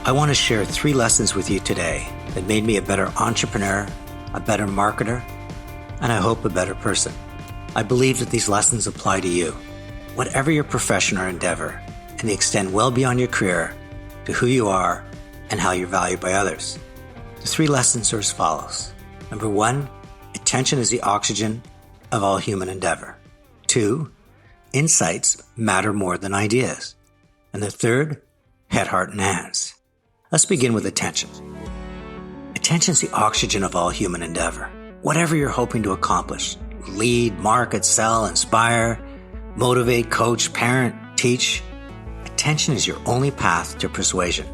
I want to share 3 lessons with you today that made me a better entrepreneur, a better marketer, and I hope a better person. I believe that these lessons apply to you, whatever your profession or endeavor, and they extend well beyond your career to who you are and how you're valued by others. The 3 lessons are as follows. Number 1, attention is the oxygen of all human endeavor. 2, insights matter more than ideas. And the 3rd, head, heart, and hands. Let's begin with attention. Attention is the oxygen of all human endeavor. Whatever you're hoping to accomplish, lead, market, sell, inspire, motivate, coach, parent, teach, attention is your only path to persuasion.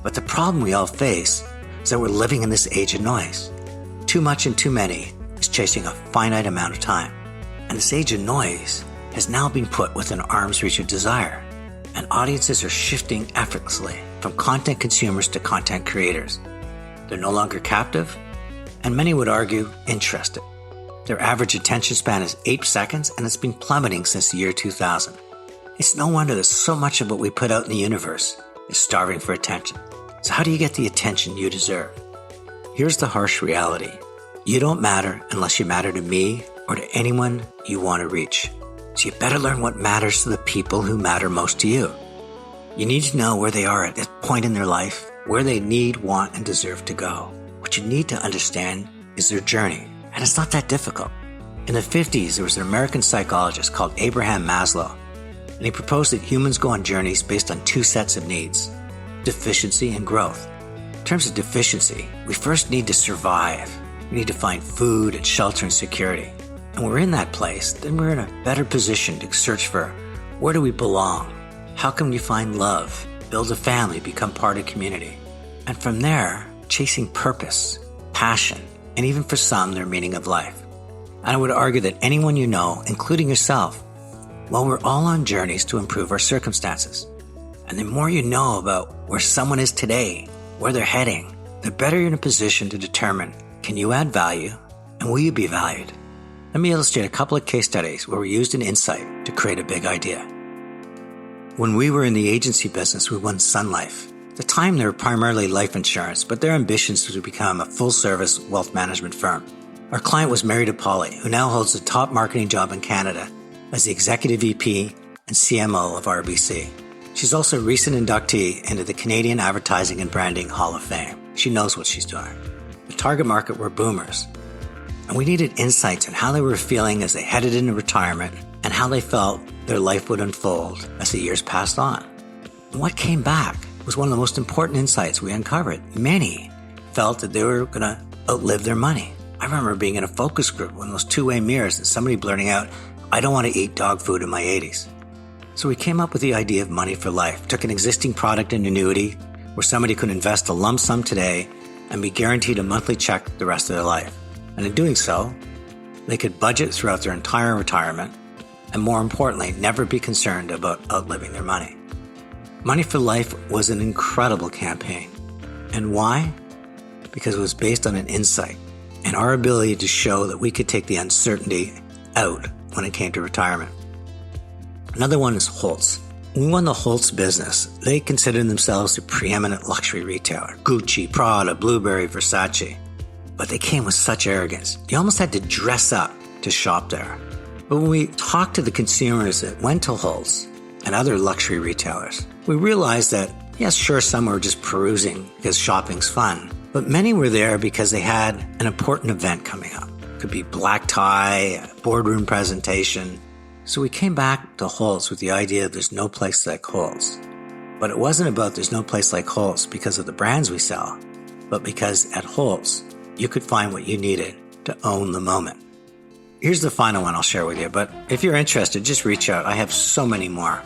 But the problem we all face is that we're living in this age of noise. Too much and too many is chasing a finite amount of time. And this age of noise has now been put within arm's reach of desire. And audiences are shifting effortlessly from content consumers to content creators. They're no longer captive, and many would argue interested. Their average attention span is 8 seconds, and it's been plummeting since the year 2000. It's no wonder that so much of what we put out in the universe is starving for attention. So how do you get the attention you deserve? Here's the harsh reality. You don't matter unless you matter to me or to anyone you want to reach. So you better learn what matters to the people who matter most to you. You need to know where they are at this point in their life, where they need, want, and deserve to go. What you need to understand is their journey, and it's not that difficult. In the 50s, there was an American psychologist called Abraham Maslow, and he proposed that humans go on journeys based on 2 sets of needs, deficiency and growth. In terms of deficiency, we first need to survive. We need to find food and shelter and security. And when we're in that place, then we're in a better position to search for where do we belong? How can we find love, build a family, become part of community? And from there, chasing purpose, passion, and even for some, their meaning of life. And I would argue that anyone you know, including yourself, well, we're all on journeys to improve our circumstances. And the more you know about where someone is today, where they're heading, the better you're in a position to determine, can you add value and will you be valued? Let me illustrate a couple of case studies where we used an insight to create a big idea. When we were in the agency business, we won Sun Life. At the time, they were primarily life insurance, but their ambitions was to become a full-service wealth management firm. Our client was Mary DePauli, who now holds the top marketing job in Canada as the Executive VP and CMO of RBC. She's also a recent inductee into the Canadian Advertising and Branding Hall of Fame. She knows what she's doing. The target market were boomers, and we needed insights on how they were feeling as they headed into retirement and how they felt their life would unfold as the years passed on. And what came back was one of the most important insights we uncovered. Many felt that they were going to outlive their money. I remember being in a focus group, one of those two-way mirrors, and somebody blurting out, I don't want to eat dog food in my 80s. So we came up with the idea of money for life, took an existing product and annuity where somebody could invest a lump sum today and be guaranteed a monthly check the rest of their life. And in doing so, they could budget throughout their entire retirement and, more importantly, never be concerned about outliving their money. Money for Life was an incredible campaign. And why? Because it was based on an insight and our ability to show that we could take the uncertainty out when it came to retirement. Another one is Holtz. When we won the Holtz business, they considered themselves the preeminent luxury retailer. Gucci, Prada, Burberry, Versace. But they came with such arrogance. You almost had to dress up to shop there. But when we talked to the consumers that went to Holtz and other luxury retailers, we realized that, yes, sure, some were just perusing because shopping's fun. But many were there because they had an important event coming up. It could be black tie, a boardroom presentation. So we came back to Holtz with the idea that there's no place like Holtz. But it wasn't about there's no place like Holtz because of the brands we sell, but because at Holtz, you could find what you needed to own the moment. Here's the final one I'll share with you, but if you're interested, just reach out. I have so many more.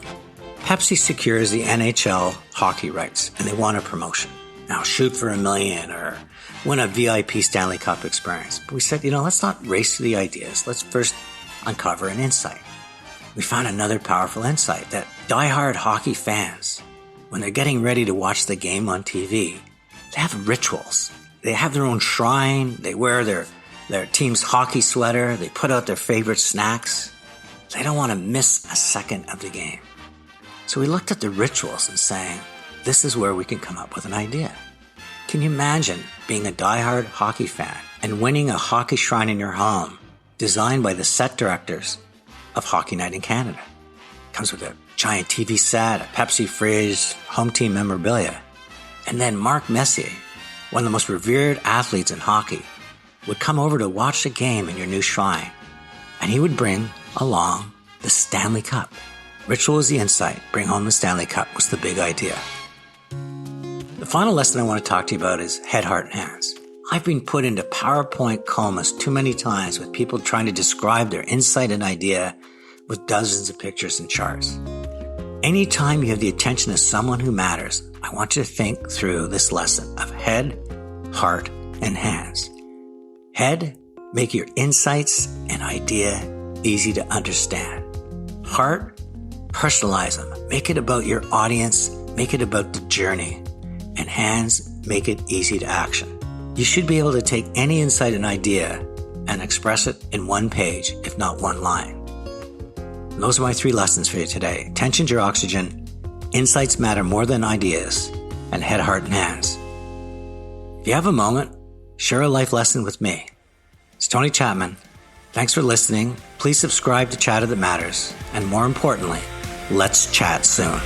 Pepsi secures the NHL hockey rights, and they want a promotion. Now, shoot for $1 million or win a VIP Stanley Cup experience. But we said, let's not race to the ideas. Let's first uncover an insight. We found another powerful insight that diehard hockey fans, when they're getting ready to watch the game on TV, they have rituals. They have their own shrine. They wear their team's hockey sweater. They put out their favorite snacks. They don't want to miss a second of the game. So we looked at the rituals and saying, this is where we can come up with an idea. Can you imagine being a diehard hockey fan and winning a hockey shrine in your home designed by the set directors of Hockey Night in Canada? It comes with a giant TV set, a Pepsi fridge, home team memorabilia. And then Mark Messier, one of the most revered athletes in hockey, would come over to watch the game in your new shrine. And he would bring along the Stanley Cup. Ritual was the insight. Bring home the Stanley Cup was the big idea. The final lesson I want to talk to you about is head, heart, and hands. I've been put into PowerPoint comas too many times with people trying to describe their insight and idea with dozens of pictures and charts. Anytime you have the attention of someone who matters, I want you to think through this lesson of head, heart, and hands. Head, make your insights and idea easy to understand. Heart, personalize them. Make it about your audience. Make it about the journey. And hands, make it easy to action. You should be able to take any insight and idea and express it in one page, if not one line. And those are my 3 lessons for you today. Attention's your oxygen, insights matter more than ideas, and head, heart, and hands. If you have a moment, share a life lesson with me. It's Tony Chapman. Thanks for listening. Please subscribe to Chatter That Matters. And more importantly, let's chat soon.